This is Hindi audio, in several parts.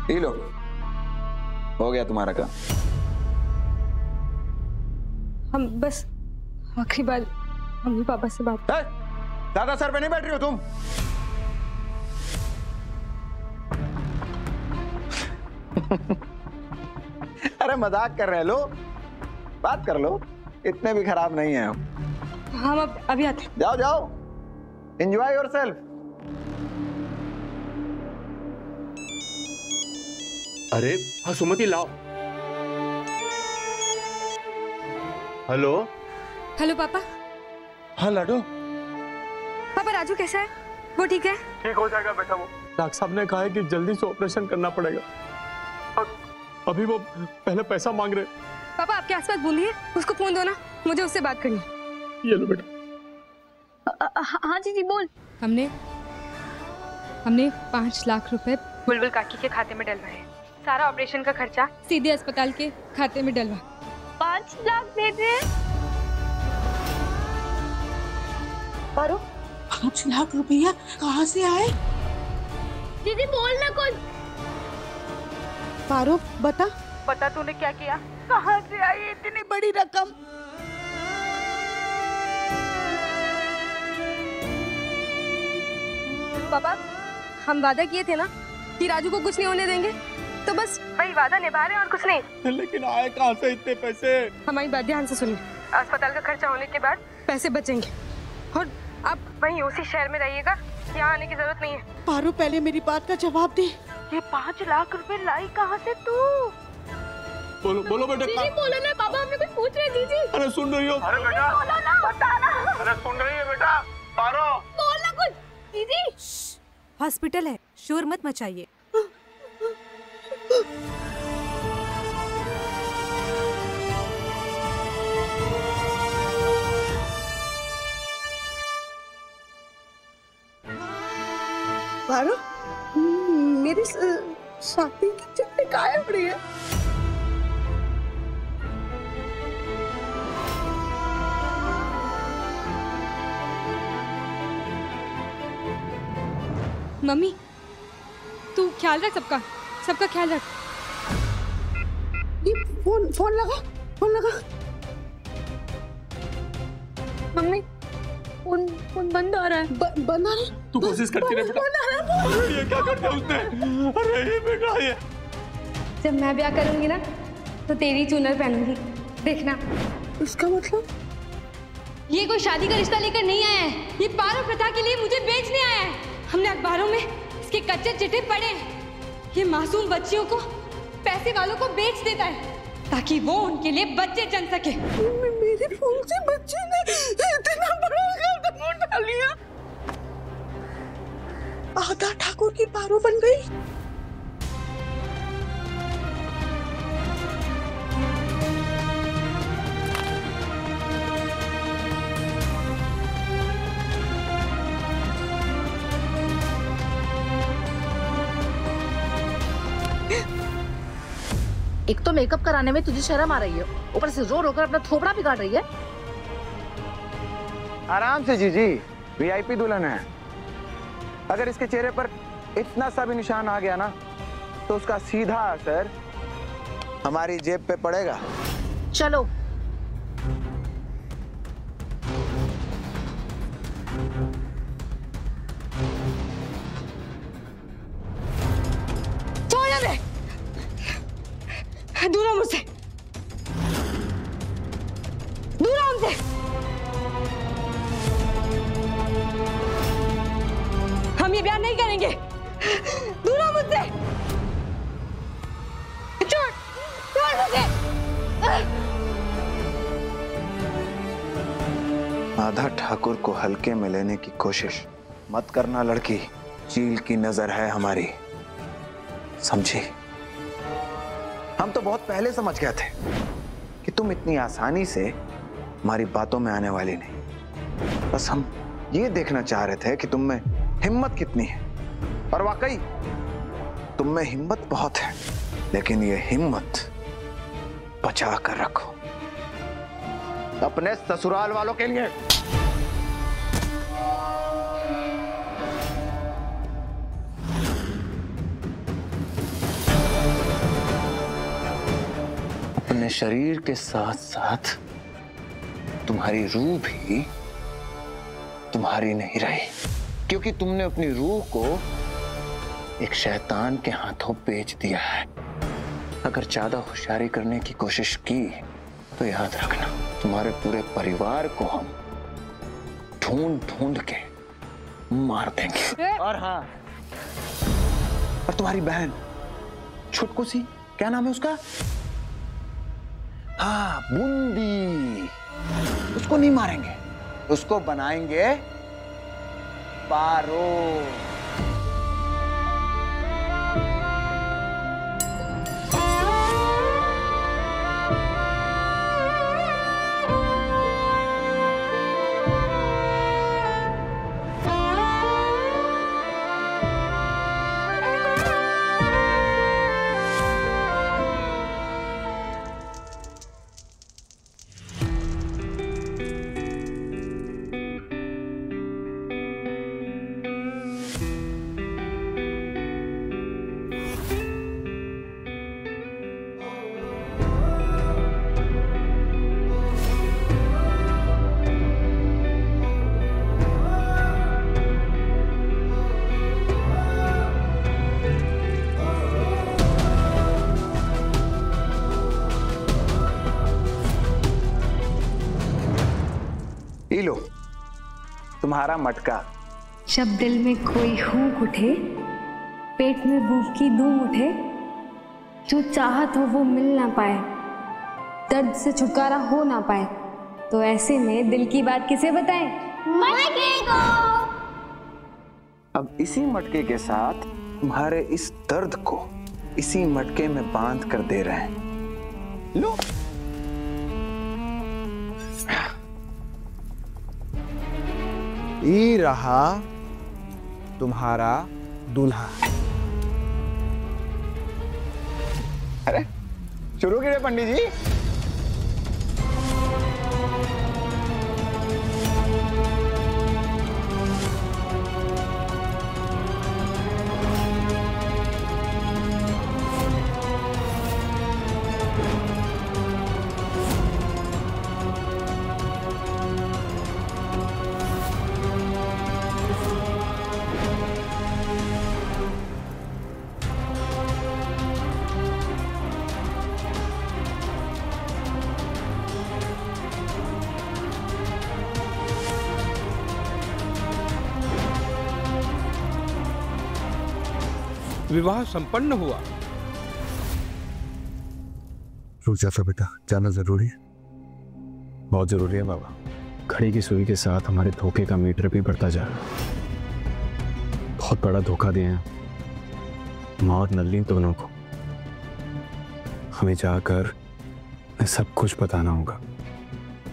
पी लो, हो गया तुम्हारा काम। हम बस आखिरी बार मम्मी पापा से बात। ज्यादा सर पे नहीं बैठ रही हो तुम। अरे मजाक कर रहे हैं, लो बात कर लो, इतने भी खराब नहीं है हम। हम अभी आते। जाओ जाओ, एंजॉय योरसेल्फ। अरे हाँ सुमति लाओ। हेलो। हेलो पापा। हाँ लाडो। पापा राजू कैसा है? वो ठीक है? ठीक हो जाएगा बेटा। वो डॉक्टर साहब ने कहा है कि जल्दी से ऑपरेशन करना पड़ेगा। अभी वो पहले पैसा मांग रहे। पापा आपके आसपास बोलिए, उसको फोन दो ना, मुझे उससे बात करनी है। ये लो बेटा। हाँ जी बोल। हमने 5 लाख रुपए बुलबुल काकी के खाते में डलवाए। सारा ऑपरेशन का खर्चा सीधे अस्पताल के खाते में डलवा। 5 लाख दे दे। पारो 5 लाख रुपया कहाँ से आए? दीदी बोल ना कुछ। पारो बता तूने क्या किया? कहाँ से आई इतनी बड़ी रकम? पापा हम वादा किए थे ना कि राजू को कुछ नहीं होने देंगे, तो बस वही वादा निभा रहे हैं और कुछ नहीं। लेकिन आए कहाँ से इतने पैसे? हमारी बात ध्यान से सुनिए, अस्पताल का खर्चा होने के बाद पैसे बचेंगे और आप वहीं उसी शहर में रहिएगा, यहाँ आने की जरूरत नहीं है। पारो पहले मेरी बात का जवाब दे, ये 5 लाख रुपए लाई कहाँ से तू? बोलो बेटा। दीदी बोलो ना, पापा हमने कुछ पूछ रहे। दीदी अरे सुन रही हो? अरे बेटा बोलो ना, बता ना। अरे सुन रही है बेटा? पारो बोल ना कुछ। दीदी हॉस्पिटल है, शोर मत मचाइए। पारो मेरी शादी की चिट्ठी गायब रही है। मम्मी तू ख्याल रख, सबका ख्याल रख। ये फोन लगा। मम्मी फोन बंद आ रहा है। बंद आ रहा है? तू कोशिश करती रह बेटा। ये क्या कर दिया उसने? अरे ये बेटा ये। जब मैं ब्याह करूंगी ना तो तेरी चूनर पहनूंगी, देखना। इसका मतलब? ये कोई शादी का रिश्ता लेकर नहीं आया है, ये पारो प्रथा के लिए मुझे बेचने आया है। हमने अखबारों में इसके कच्चे चिट्ठे पढ़े हैं। ये मासूम बच्चियों को पैसे वालों को बेच देता है ताकि वो उनके लिए बच्चे जन सके। मेरे फोन से बच्चे ने इतना बड़ा कदम उठा लिया। आधा ठाकुर की पारो बन गई। एक तो मेकअप कराने में तुझे शर्म आ रही है, ऊपर से रो रो कर अपना थोपड़ा बिगाड़ रही है। आराम से जीजी, वीआईपी दुल्हन है। अगर इसके चेहरे पर इतना सा भी निशान आ गया ना तो उसका सीधा असर हमारी जेब पे पड़ेगा। चलो दूर हो मुझसे, दूर हो हमसे। हम ये ब्याह नहीं करेंगे, दूर हो मुझसे। छोड़ मुझे। आधा ठाकुर को हल्के में लेने की कोशिश मत करना लड़की, चील की नजर है हमारी, समझी? हम तो बहुत पहले समझ गए थे कि तुम इतनी आसानी से हमारी बातों में आने वाली नहीं। बस हम ये देखना चाह रहे थे कि तुम में हिम्मत कितनी है। और वाकई तुम में हिम्मत बहुत है, लेकिन ये हिम्मत बचा कर रखो अपने ससुराल वालों के लिए। अपने शरीर के साथ साथ तुम्हारी रूह भी तुम्हारी नहीं रही, क्योंकि तुमने अपनी रूह को एक शैतान के हाथों बेच दिया है। अगर ज्यादा होशियारी करने की कोशिश की तो याद रखना, तुम्हारे पूरे परिवार को हम ढूंढ ढूंढ के मार देंगे। और हाँ, और तुम्हारी बहन छुटकू सी, क्या नाम है उसका? हाँ, बूंदी, उसको नहीं मारेंगे, उसको बनाएंगे पारो। लो तुम्हारा मटका। जब दिल में कोई हूक उठे, पेट में भूख की धूम उठे, जो चाहत हो वो मिल ना पाए, दर्द से छुटकारा हो ना पाए, तो ऐसे में दिल की बात किसे बताएं? मटके को। अब इसी मटके के साथ तुम्हारे इस दर्द को इसी मटके में बांध कर दे रहे हैं। लो। ये रहा तुम्हारा दूल्हा। अरे शुरू कीजिए पंडित जी। विवाह संपन्न हुआ। रुक जा बेटा, जाना जरूरी है। बहुत जरूरी है बाबा। घड़ी की सुई के साथ हमारे धोखे का मीटर भी बढ़ता जा रहा है। बहुत बड़ा धोखा दिए हैं माँ और नलिनी दोनों को। हमें जाकर सब कुछ बताना होगा,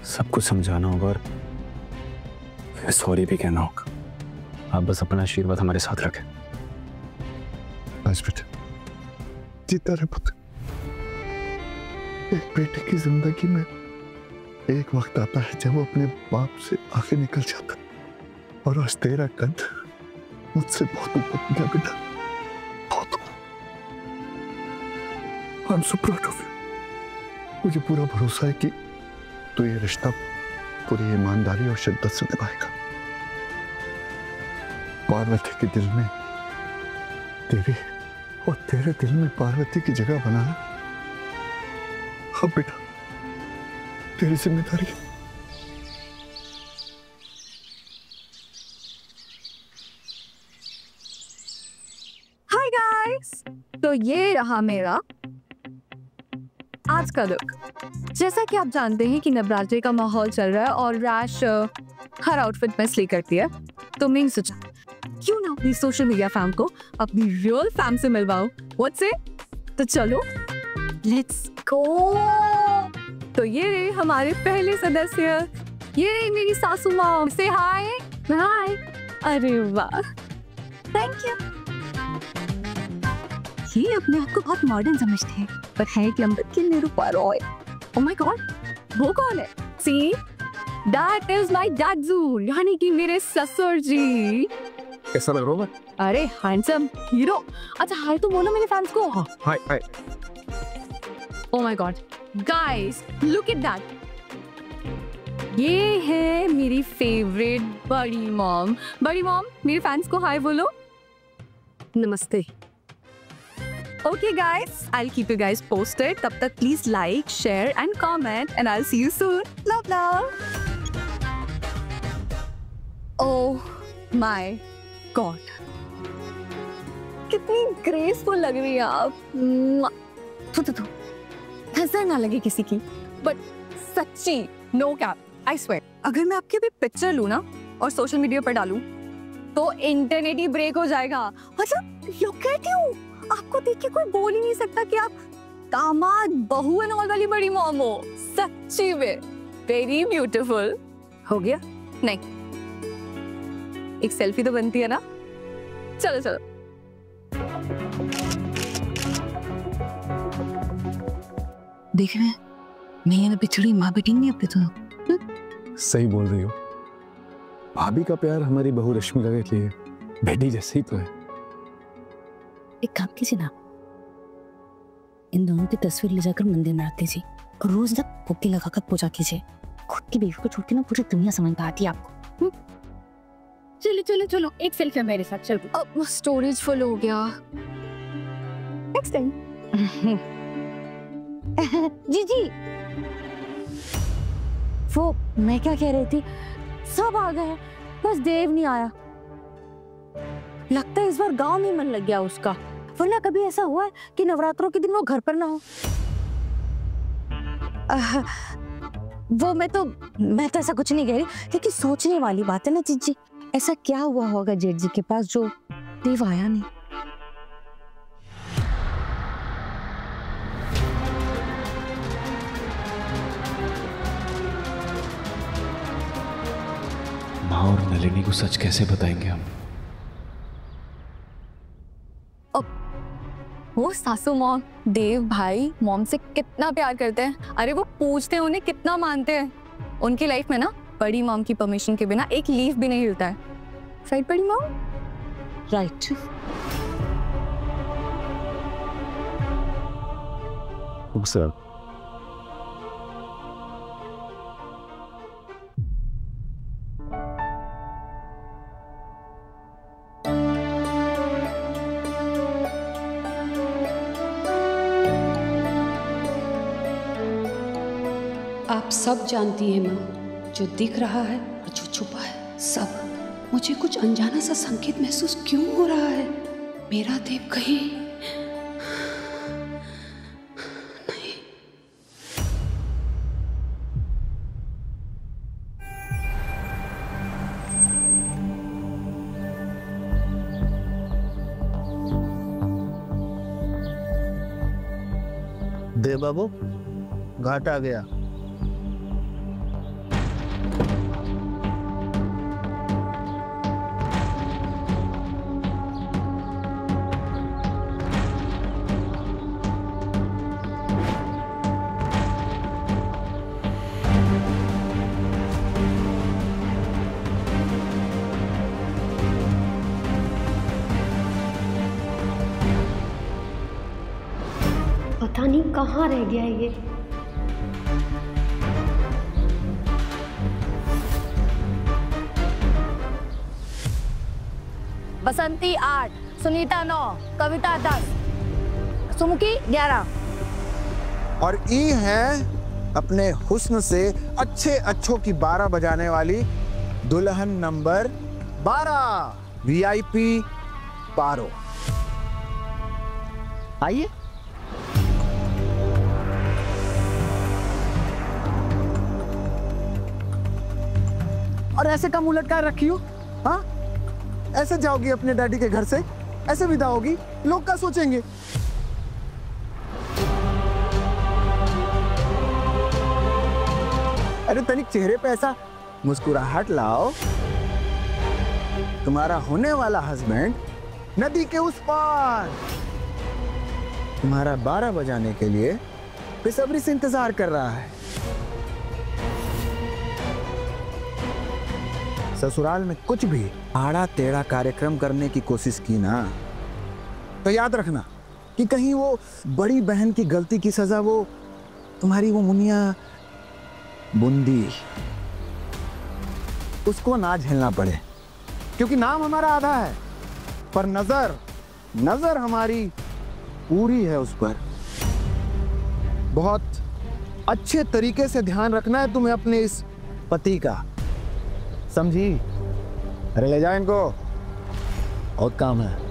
सब कुछ समझाना होगा और सॉरी भी कहना होगा। आप बस अपना आशीर्वाद हमारे साथ रखें। बस बेटा, जीता रहे पुत्र। एक बेटे की जिंदगी में एक वक्त आता है जब वो अपने बाप से आगे निकल जाता, और आज तेरा कद मुझसे बहुत ऊपर गया बेटा, बहुत। I am so proud of you. मुझे पूरा भरोसा है कि तू ये रिश्ता पूरी ईमानदारी और शिद्दत से निभाएगा। पार्वती के दिल में तेरी और तेरे दिल में पार्वती की जगह बनाना अब बेटा तेरी जिम्मेदारी है। हाय गाइस, तो ये रहा मेरा आज का लुक। जैसा कि आप जानते हैं कि नवरात्रि का माहौल चल रहा है और रैश हर आउटफिट में स्ले करती है, तो मैंने सोचा क्यों ना अपनी सोशल मीडिया फैम को अपनी रियल फैम से मिलवाओ। व्हाट से? तो चलो लेट्स गो। तो ये रहे हमारे पहले सदस्य, ये रही मेरी सासू माँ। से हाय। हाय। अरे वाह, थैंक यू। ये अपने आप को बहुत मॉडर्न समझते हैं, पर है कि अंदर के निरूपा। Oh my God, वो कौन है? See, that is my dadzu, यानी कि मेरे ससुर जी। कैसा लग रहा है? अरे हैंडसम हीरो। अच्छा हाय तो बोलो मेरे फैंस को। हाय हाय। Oh my God, guys look at that, ये है मेरी फेवरेट बड़ी मॉम। बड़ी मॉम, मेरे फैंस को हाय बोलो। नमस्ते। Okay guys, I'll keep you guys posted. तब तक please like, share and comment and I'll see you soon. Love love. Oh my God. कितनी ग्रेसफुल लग रही है आप। तो नजर ना लगे किसी की, बट सच्ची नो कैप, आई स्वेयर। अगर मैं आपकी भी पिक्चर लूं ना और सोशल मीडिया पर डालूं तो इंटरनेट ही ब्रेक हो जाएगा। मतलब लुक एट यू, आपको देख के कोई बोल ही नहीं सकता कि आप दामाद, बहू एंड ऑल वाली बड़ी मॉम हो। सच्ची में वेरी ब्यूटीफुल। हो गया? नहीं, एक सेल्फी तो बनती है ना। चलो चलो। देख रहे हैं, मैं ना बिछड़ी माँ बेटी नहीं अपने तो। सही बोल रही हो। भाभी का प्यार हमारी बहू रश्मिका के लिए बेटी जैसे ही तो है। एक काम कीजिए ना, इन दोनों की तस्वीर ले जाकर मंदिर में रख दीजिए और रोज ना बुक्की लगाकर पूजा कीजिए। खुद की बीवी को छोड़ के ना पूरी दुनिया समझ में आती है आपको। चलो चलो चलो, एक सेल्फी मेरे साथ। चलो। अब स्टोरेज फुल हो गया। Next time. जी जी, वो मैं क्या कह रही थी, सब आ गए, बस देव नहीं आया। लगता है इस बार गांव में मन लग गया उसका, वरना कभी ऐसा हुआ है कि नवरात्रों के दिन वो घर पर ना हो। मैं तो ऐसा कुछ नहीं कह रही, लेकिन सोचने वाली बात है ना जीजी, ऐसा क्या हुआ होगा जेठ जी के पास जो देव आया नहीं। माँ और नलिनी को सच कैसे बताएंगे हम? वो सासू मॉम देव भाई मॉम से कितना प्यार करते हैं। अरे वो पूछते हैं, उन्हें कितना मानते हैं। उनकी लाइफ में ना बड़ी मॉम की परमिशन के बिना एक लीफ भी नहीं हिलता है। राइट बड़ी मॉम? राइट। सर आप सब जानती हैं माँ, जो दिख रहा है और जो छुपा है सब। मुझे कुछ अनजाना सा संकेत महसूस क्यों हो रहा है? मेरा देव कहीं नहीं। देव बाबू, घाट आ गया। पता नहीं कहाँ रह गया है ये। बसंती 8, सुनीता 9, कविता 10, सुमुखी 11 और ई है अपने हुस्न से अच्छे अच्छों की 12 बजाने वाली दुल्हन नंबर 12, VIP पारो। आइए। और ऐसे कम उलट कर रखी हो? हाँ, ऐसे जाओगी अपने डैडी के घर से, ऐसे विदा होगी, लोग क्या सोचेंगे? अरे तनिक चेहरे पे ऐसा मुस्कुराहट लाओ। तुम्हारा होने वाला हस्बैंड नदी के उस पार तुम्हारा 12 बजाने के लिए बेसब्री से इंतजार कर रहा है। ससुराल में कुछ भी आड़ा टेढ़ा कार्यक्रम करने की कोशिश की ना, तो याद रखना कि कहीं वो बड़ी बहन की गलती की सजा वो तुम्हारी वो मुनिया बूंदी, उसको ना झेलना पड़े, क्योंकि नाम हमारा आधा है पर नजर हमारी पूरी है उस पर। बहुत अच्छे तरीके से ध्यान रखना है तुम्हें अपने इस पति का, समझी? अरे ले जाओ इनको, बहुत काम है।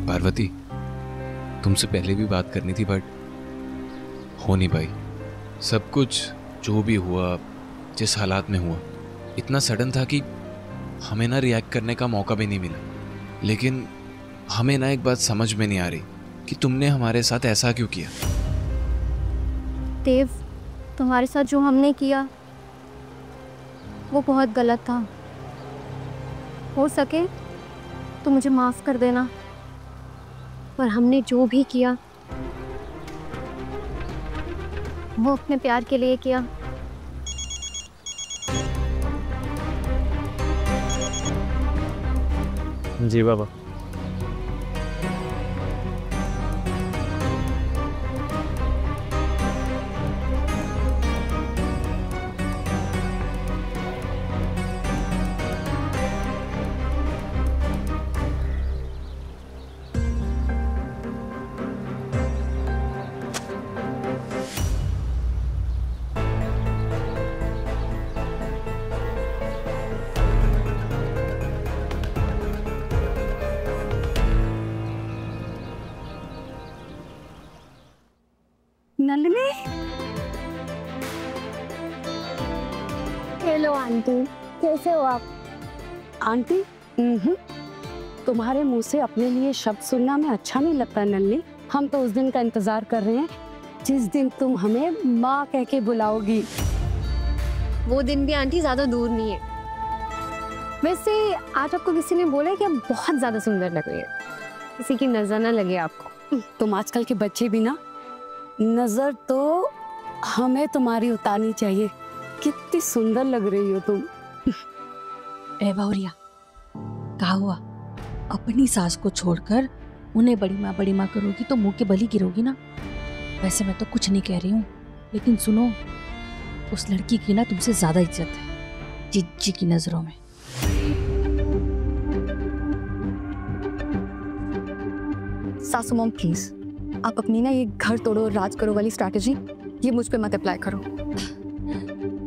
पार्वती, तुमसे पहले भी बात करनी थी बट हो नहीं पाई। सब कुछ जो भी हुआ, जिस हालात में हुआ, इतना सडन था कि हमें ना रिएक्ट करने का मौका भी नहीं मिला। लेकिन हमें ना एक बात समझ में नहीं आ रही कि तुमने हमारे साथ ऐसा क्यों किया। देव, तुम्हारे साथ जो हमने किया वो बहुत गलत था। हो सके तो मुझे माफ़ कर देना। पर हमने जो भी किया वो अपने प्यार के लिए किया। जी बाबा। नंदिनी, हेलो आंटी, कैसे हो आप? आंटी, तुम्हारे मुंह से अपने लिए शब्द सुनना में अच्छा नहीं लगता नंदिनी। हम तो उस दिन का इंतजार कर रहे हैं जिस दिन तुम हमें माँ कह के बुलाओगी। वो दिन भी आंटी ज्यादा दूर नहीं है। वैसे आज आपको किसी ने बोला कि आप बहुत ज्यादा सुंदर लग रही है, किसी की नजर ना लगे आपको। तुम आजकल के बच्चे भी ना, नजर तो हमें तुम्हारी उतारनी चाहिए। कितनी सुंदर लग रही हो तुम। ए बहुरिया, कहा हुआ अपनी सास को छोड़कर उन्हें बड़ी माँ करोगी तो मुंह के बली गिरोगी ना। वैसे मैं तो कुछ नहीं कह रही हूँ, लेकिन सुनो, उस लड़की की ना तुमसे ज्यादा इज्जत है जीजी की नजरों में। सासू मॉम प्लीज, आप अपनी ना ये घर तोड़ो राज करो वाली स्ट्रैटेजी ये मुझ पे मत अप्लाई करो।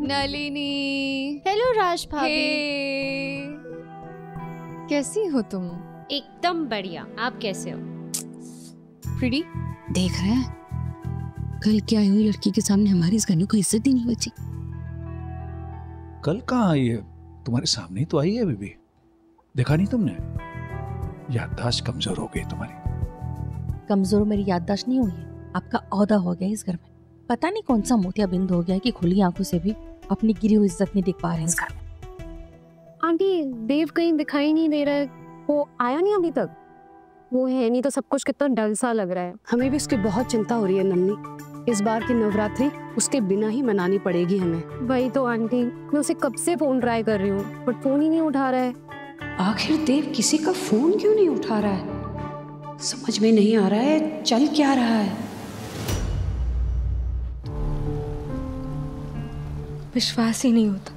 नलिनी। हेलो राज भाभी। कैसी हो तुम? एकदम बढ़िया, आप कैसे हो? प्रीटी, देख रहे हैं कल क्या आई हुई लड़की के सामने हमारी इस घर को इज्जत ही नहीं बची। कल कहाँ आई है? तुम्हारे सामने ही तो आई है बीबी, देखा नहीं तुमने? याददाश्त कमजोर हो गई तुम्हारी। कमजोर मेरी याददाश्त नहीं हुई है, आपका औहदा हो गया इस घर में। पता नहीं कौन सा मोतियाबिंद हो गया कि खुली आंखों से भी अपनी गिरी हुई इज्जत नहीं देख पा रहे हैं इस घर में। आंटी देव कहीं दिखाई नहीं दे रहा है, वो आया नहीं अभी तक। वो है नहीं तो सब कुछ कितना डल सा लग रहा है। हमें भी उसकी बहुत चिंता हो रही है नन्नी। इस बार की नवरात्रि उसके बिना ही मनानी पड़ेगी हमें। वही तो आंटी, मैं उसे कब से फोन ट्राई कर रही हूँ बट फोन ही नहीं उठा रहा है। आखिर देव किसी का फोन क्यों नहीं उठा रहा है? समझ में नहीं आ रहा है चल क्या रहा है। विश्वास ही नहीं होता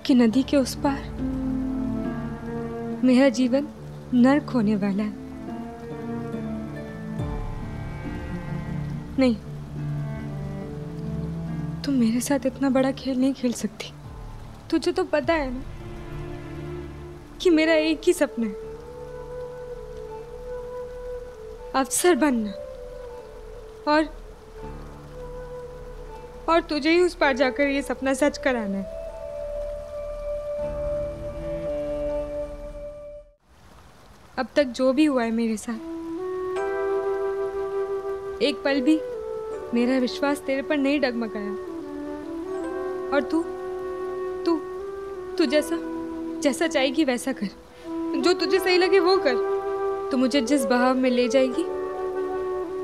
कि नदी के उस पार मेरा जीवन नर्क होने वाला है। नहीं, तुम मेरे साथ इतना बड़ा खेल नहीं खेल सकती। तुझे तो पता है ना कि मेरा एक ही सपना है, अफसर बनना, और तुझे ही उस पार जाकर ये सपना सच कराना है। अब तक जो भी हुआ है मेरे साथ, एक पल भी मेरा विश्वास तेरे पर नहीं डगमगाया। और तू जैसा चाहेगी वैसा कर, जो तुझे सही लगे वो कर। तू मुझे जिस बहाव में ले जाएगी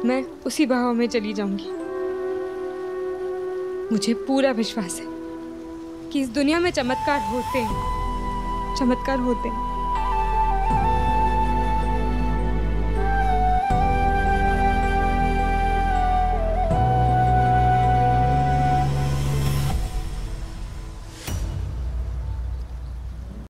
मैं उसी बहाव में चली जाऊंगी। मुझे पूरा विश्वास है कि इस दुनिया में चमत्कार होते हैं, चमत्कार होते हैं।